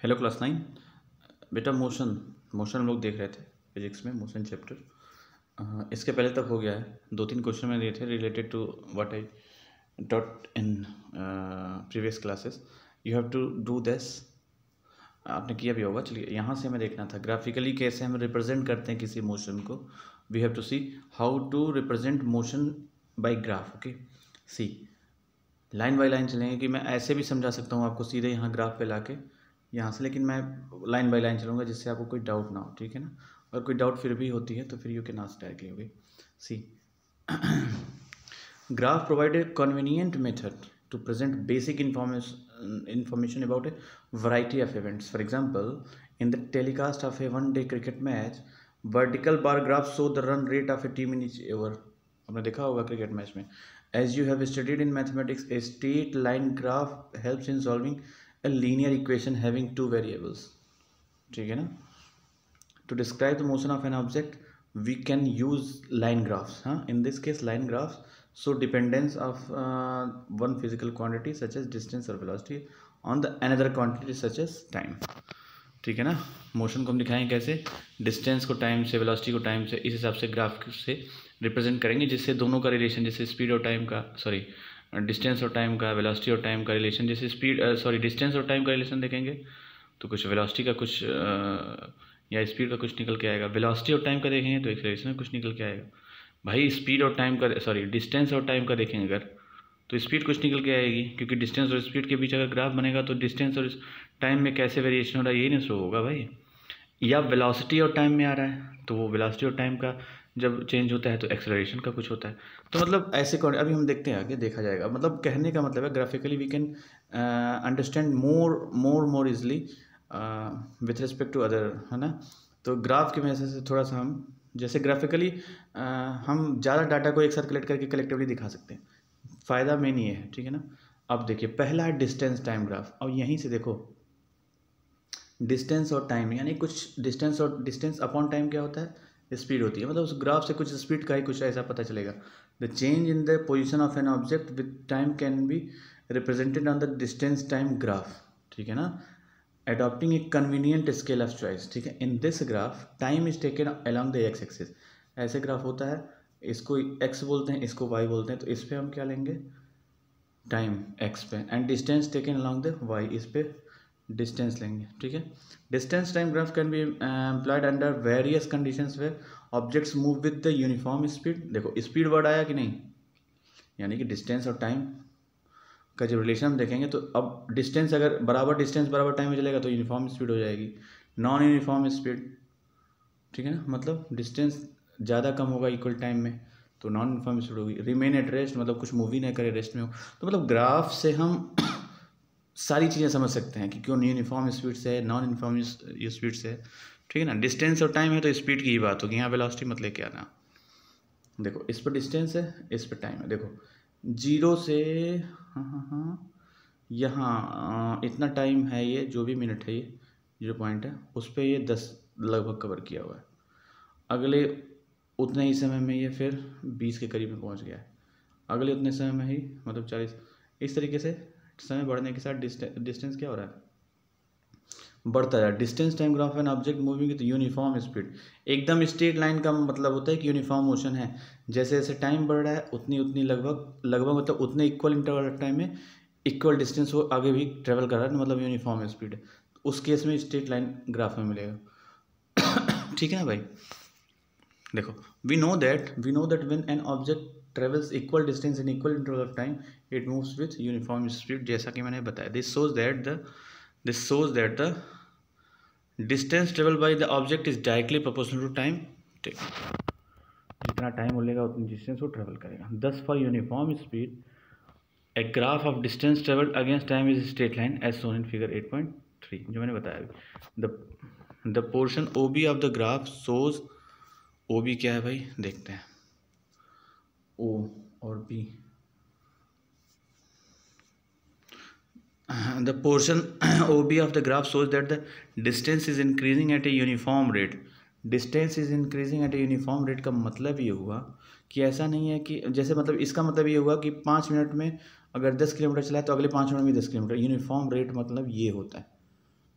Hello class 9। बेटा motion motion हम लोग देख रहे थे फिजिक्स में, मोशन चैप्टर। इसके पहले तक हो गया है। 2-3 क्वेश्चन मैंने दिए थे related to what I taught in previous classes. You have to do this. आपने किया भी होगा। चलिए यहाँ से हमें देखना था ग्राफिकली कैसे हम रिप्रेजेंट करते हैं किसी मोशन को। We have to see how to represent motion by graph. Okay, see line by line चलेंगे कि मैं ऐसे भी समझा सकता हूँ आपको सीधे यहाँ ग्राफ पे लाके यहाँ से, लेकिन मैं लाइन बाय लाइन चलूँगा जिससे आपको कोई डाउट ना हो। ठीक है ना? और कोई डाउट फिर भी होती है तो फिर you can ask directly. Okay, see graph provide a convenient method to present basic information about a variety of events. For example, in the telecast of a one-day cricket match, vertical bar graphs show the run rate of a team in each over. आपने देखा होगा cricket match में. As you have studied in mathematics, a straight line graph helps in solving a linear equation having two variables. ठीक है ना? To describe the motion of an object, we can use line graphs. In this case, line graphs show dependence of one physical quantity such as distance or velocity on the another quantity such as time. ठीक है ना? Motion को हम दिखाएंगे कैसे, distance को time से, velocity को टाइम से, इस हिसाब से ग्राफ से रिप्रेजेंट करेंगे जिससे दोनों का रिलेशन, जैसे स्पीड और टाइम का, सॉरी डिस्टेंस और टाइम का, वेलोसिटी और टाइम का रिलेशन, जैसे डिस्टेंस और टाइम का रिलेशन देखेंगे तो कुछ वेलोसिटी का कुछ या स्पीड का कुछ निकल के आएगा। वेलोसिटी और टाइम का देखेंगे तो एक्सेलरेशन में कुछ निकल के आएगा। भाई स्पीड और टाइम का, डिस्टेंस और टाइम का देखेंगे अगर तो स्पीड कुछ निकल के आएगी, क्योंकि डिस्टेंस और स्पीड के बीच अगर ग्राफ बनेगा तो डिस्टेंस और टाइम में कैसे वेरिएशन हो रहा है यही ना शो होगा भाई। या वेलोसिटी और टाइम में आ रहा है तो वो वेलोसिटी और टाइम का जब चेंज होता है तो एक्सेलरेशन का कुछ होता है। तो मतलब ऐसे अभी हम देखते हैं, आगे देखा जाएगा। मतलब कहने का मतलब है graphically we can understand more easily with respect to other, है ना? तो ग्राफ की वजह से थोड़ा सा हम जैसे ग्राफिकली हम ज़्यादा डाटा को एक साथ कलेक्ट करके कलेक्टिवली दिखा सकते हैं। फ़ायदा मेन ये है। ठीक है ना? अब देखिए पहला है डिस्टेंस टाइम ग्राफ। और यहीं से देखो डिस्टेंस और टाइम, यानी कुछ डिस्टेंस और डिस्टेंस अपॉन टाइम क्या होता है, स्पीड होती है। मतलब उस ग्राफ से कुछ स्पीड का ही कुछ ऐसा पता चलेगा। The change in the position of an object with time can be represented on the distance time graph. ठीक है ना? adopting a convenient scale of choice. ठीक है? in this graph time is taken along the x axis. ऐसे graph होता है, इसको x बोलते हैं, इसको y बोलते हैं। तो इस पे हम क्या लेंगे, टाइम x पे, and distance taken along the y, इस पे डिस्टेंस लेंगे। ठीक है? Distance time graph can be employed under various conditions where objects move with the uniform speed. देखो स्पीड वर्ड आया कि नहीं, यानी कि डिस्टेंस और टाइम का जो रिलेशन हम देखेंगे तो अब डिस्टेंस अगर डिस्टेंस बराबर टाइम में चलेगा तो यूनिफॉर्म स्पीड हो जाएगी। नॉन यूनिफॉर्म स्पीड, ठीक है ना, मतलब डिस्टेंस ज़्यादा कम होगा इक्वल टाइम में तो नॉन यूनिफॉर्म स्पीड होगी। रिमेन एट रेस्ट, मतलब कुछ मूवी नहीं करे, रेस्ट में हो। तो मतलब ग्राफ से हम सारी चीज़ें समझ सकते हैं कि क्यों यूनिफॉर्म स्पीड से है, नॉन यूनिफॉर्म स्पीड से है। ठीक है ना? डिस्टेंस और टाइम है तो स्पीड की ही बात होगी, यहाँ वेलोसिटी मत लेके आना। देखो इस पर डिस्टेंस है, इस पर टाइम है। देखो 0 से यहाँ इतना टाइम है, ये जो भी मिनट है, ये 0 पॉइंट है, उस पर ये 10 लगभग कवर किया हुआ है। अगले उतने ही समय में ये फिर 20 के करीब में पहुँच गया है। अगले उतने समय में ही मतलब 40। इस तरीके से समय बढ़ने के साथ डिस्टेंस क्या हो रहा है, बढ़ता है। Distance time graph an object moving with uniform speed. एकदम स्ट्रेट लाइन का मतलब होता है कि यूनिफॉर्म मोशन है। जैसे जैसे टाइम बढ़ रहा है उतनी लगभग मतलब उतने इक्वल इंटरवल ऑफ टाइम में इक्वल डिस्टेंस वो आगे भी ट्रेवल कर रहा है, मतलब यूनिफॉर्म स्पीड है। उस केस में स्ट्रेट लाइन ग्राफ में मिलेगा। ठीक है ना भाई? देखो we know that when an object travels equal distance in equal interval of time it moves with uniform speed, जैसा कि मैंने बताया। This shows that the distance traveled by the object is directly proportional to time taken. जितना time मिलेगा उतनी distance वो travel करेगा। Thus for uniform speed a graph of distance traveled against time is a straight line as shown in figure 8.3, जो मैंने बताया अभी। the portion OB of the graph shows, OB क्या है भाई देखते हैं, O और B। The portion OB of the graph shows that the distance is increasing at a uniform rate. Distance is increasing at a uniform rate का मतलब ये हुआ कि ऐसा नहीं है कि जैसे, मतलब इसका मतलब ये हुआ कि 5 मिनट में अगर 10 किलोमीटर चला है तो अगले 5 मिनट में 10 किलोमीटर। यूनिफॉर्म रेट मतलब ये होता है।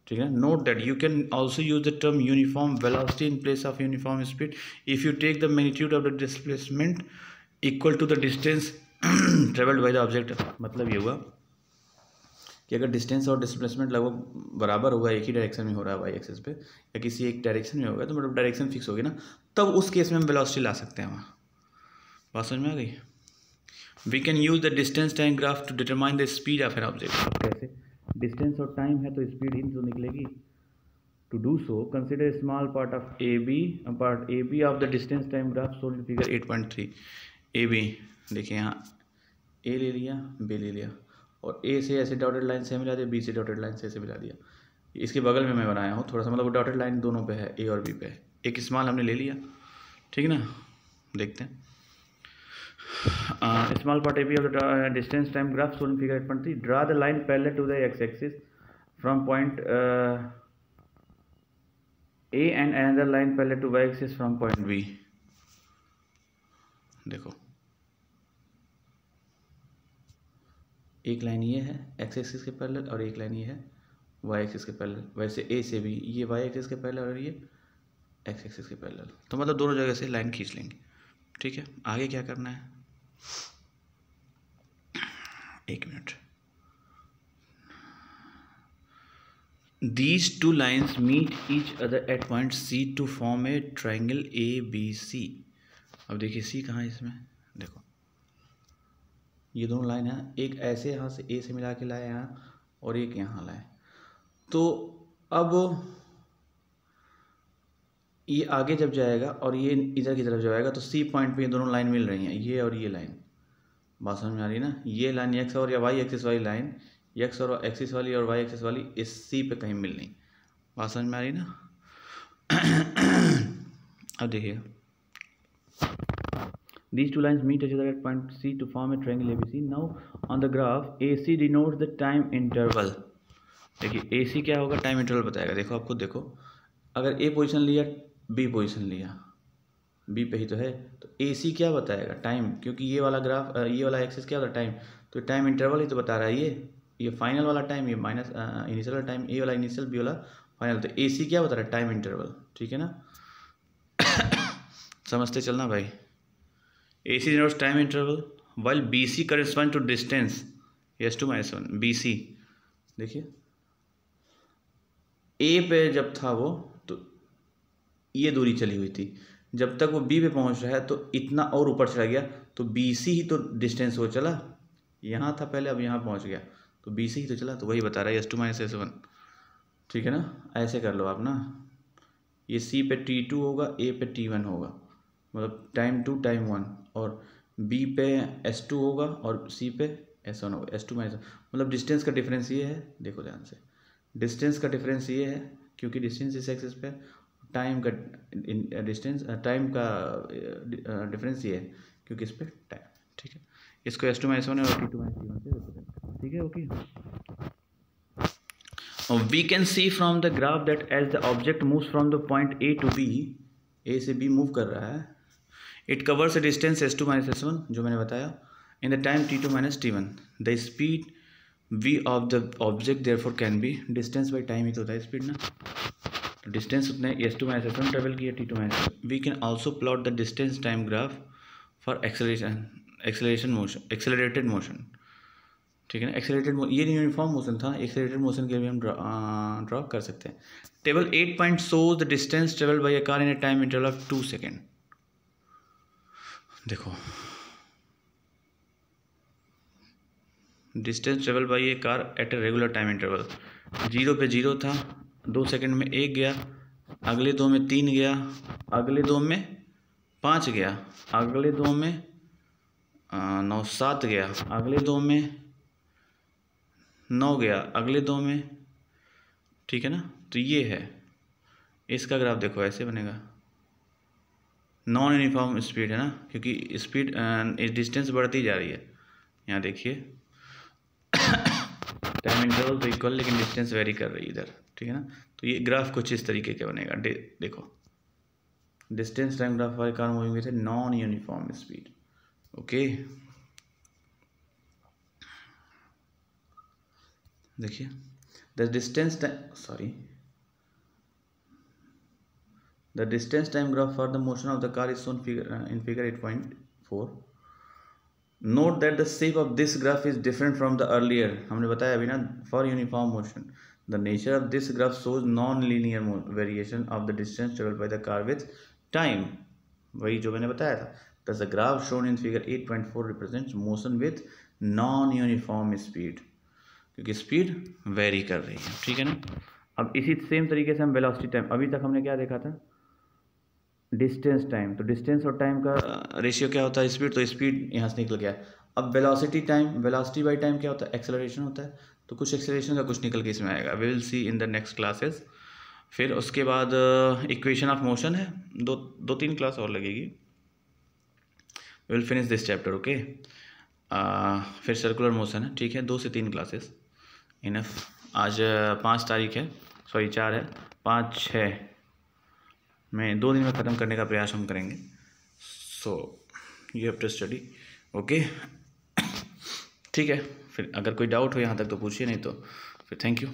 ठीक है। Note that you can also use the term uniform velocity in place of uniform speed if you take the magnitude of the displacement equal to the distance travelled by the object. मतलब ये हुआ कि अगर distance और displacement लगभग बराबर होगा, एक ही डायरेक्शन में हो रहा है वाई एक्सिस पे, या किसी एक डायरेक्शन में होगा, तो मतलब डायरेक्शन फिक्स होगी ना, तब उस केस में हम वेलोसिटी ला सकते हैं वहाँ। बात समझ में आ गई। We can use the distance time graph to determine the speed of an object. कैसे? डिस्टेंस और टाइम है तो स्पीड इन तो निकलेगी। To do so consider small part of A B of the distance time graph shown in figure 8.3। A B देखिए, यहाँ ए ले लिया, बी ले लिया, और ए से ऐसे डॉटेड लाइन से मिला दिया, बी से डॉटेड लाइन से ऐसे मिला दिया। इसके बगल में मैं बनाया हूँ थोड़ा सा, मतलब डॉटेड लाइन दोनों पे है, ए और बी पे है। एक स्मॉल हमने ले लिया, ठीक है ना। देखते हैं small part A B of the distance time graph shown in figure 8.3। Draw the line parallel to the X axis from point A and another line parallel to Y axis from point B. देखो एक line ये है x axis के parallel और एक line ये है Y axis के पैरेलल। वैसे ए से भी ये वाई एक्सिस के पैरेलल और ये एक्स एक्सिस के पैरेलल, तो मतलब दोनों जगह से लाइन खींच लेंगे, ठीक है। आगे क्या करना है, एक minute. These two lines meet each other at point C to form a triangle ABC। अब देखिए C कहाँ है इसमें, देखो ये दोनों लाइन है, एक ऐसे यहाँ से A से मिला के लाए यहाँ, और एक यहाँ लाए। तो अब ये आगे जब जाएगा और ये इधर की तरफ जाएगा तो C पॉइंट पे ये दोनों लाइन मिल रही हैं, ये और ये लाइन। बात समझ में आ रही है ना। ये लाइन एक्स और या वाई एक्सिस वाली लाइन, एक्स और एक्सिस वाली और वाई एक्सिस वाली इस सी पे कहीं मिल नहीं। बात समझ में आ रही ना। अब देखिए, these two lines meet each other at point C to form a triangle ABC। Now on the graph AC denotes the time interval। देखिए AC क्या होगा, टाइम इंटरवल बताएगा। देखो आप खुद देखो, अगर A पोजीशन लिया, B पोजीशन लिया, बी पे ही तो है, तो ए सी क्या बताएगा, टाइम, क्योंकि ये वाला ग्राफ ये वाला एक्सिस क्या होता है, टाइम, तो टाइम इंटरवल ही तो बता रहा है। ये फाइनल वाला टाइम, ये माइनस इनिशियल वाला टाइम, ए वाला इनिशियल, बी वाला फाइनल, तो ए सी क्या बता रहा है, टाइम इंटरवल, ठीक है ना। समझते चलना भाई। A C denotes time interval while B C correspond to distance S2-1। B C देखिए ए पे जब था वो तो ये दूरी चली हुई थी, जब तक वो बी पे पहुंच रहा है तो इतना और ऊपर चला गया, तो बी सी ही तो डिस्टेंस वो चला, यहाँ था पहले, अब यहाँ पहुंच गया, तो बी सी ही तो चला, तो वही बता रहा है S2-S1, ठीक है ना। ऐसे कर लो आप ना, ये सी पे T2 होगा, ए पे T1 होगा, मतलब टाइम 2 टाइम 1, और बी पे S2 होगा और सी पे S1 होगा, S2-, मतलब डिस्टेंस का डिफरेंस ये है। देखो ध्यान से, डिस्टेंस का डिफरेंस ये है क्योंकि डिस्टेंस इस एक्सिस पे, टाइम का डिस्टेंस, टाइम का डिफरेंस ये है क्योंकि इस पे टाइम, ठीक है। इसको S2-S1 और T2-T1 से रिप्रेजेंट, ठीक है, okay. We can see from the graph that as the object moves from the point A to B, A से B मूव कर रहा है, it covers a distance S2-S1 जो मैंने बताया, in the time T2-T1। the speed v of the object therefore can be, distance by time ही तो होता है स्पीड ना, डिस्टेंस उतने S2-S1 ट्रेवल किया, T2-। We can also plot the distance time graph for accelerated motion, ठीक है ना। Accelerated, ये यूनिफॉर्म मोशन था, एक्सेलरेटेड मोशन के लिए हम ड्रॉ कर सकते हैं। Table 8 point shows the distance travel by a car in a time interval of 2 second. देखो distance travel by a car at a regular time interval, 0 पे 0 था, 2 सेकेंड में 1 गया, अगले 2 में 3 गया, अगले 2 में 5 गया, अगले 2 में 9 7 गया, अगले 2 में 9 गया, अगले 2 में, ठीक है ना। तो ये है इसका ग्राफ, देखो ऐसे बनेगा, नॉन यूनिफॉर्म स्पीड है ना, क्योंकि स्पीड डिस्टेंस बढ़ती जा रही है। यहाँ देखिए टाइम इंटरवल तो इक्वल, लेकिन डिस्टेंस वेरी कर रही है इधर, ठीक है ना। तो ये ग्राफ कुछ इस तरीके का बनेगा। देखो डिस्टेंस टाइम ग्राफ वाले car moving with non uniform speed, okay. देखिए The distance time, sorry, the distance time graph for the motion of the car is shown in figure 8.4. Note that the shape of this graph is different from the earlier. हमने बताया अभी ना, for uniform motion. The nature of this graph shows non-linear variation of the distance traveled by the car with time. वही जो मैंने बताया था. Thus the graph shown in figure 8.4 represents motion with non-uniform speed. क्योंकि speed very कर रही है, ठीक है ना. अब इसी सेम तरीके से हम वेलोसिटी टाइम, अभी तक हमने क्या देखा था, डिस्टेंस टाइम. तो डिस्टेंस और टाइम का रेशियो क्या होता है, स्पीड. तो स्पीड यहाँ से निकल गया. अब velocity time, velocity by time क्या होता है, एक्सेलरेशन होता है. तो कुछ एक्सेलरेशन का कुछ निकल के इसमें आएगा. We will see in the next classes. फिर उसके बाद इक्वेशन ऑफ मोशन है, दो तीन क्लास और लगेगी. We will finish this chapter, okay. फिर सर्कुलर मोशन है, ठीक है. 2 से 3 क्लासेस इनफ. आज 5 तारीख है, सॉरी 4 है, 5 6 में 2 दिन में ख़त्म करने का प्रयास हम करेंगे. So you have to study, okay. ठीक है. फिर अगर कोई डाउट हो यहाँ तक तो पूछिए, नहीं तो फिर थैंक यू.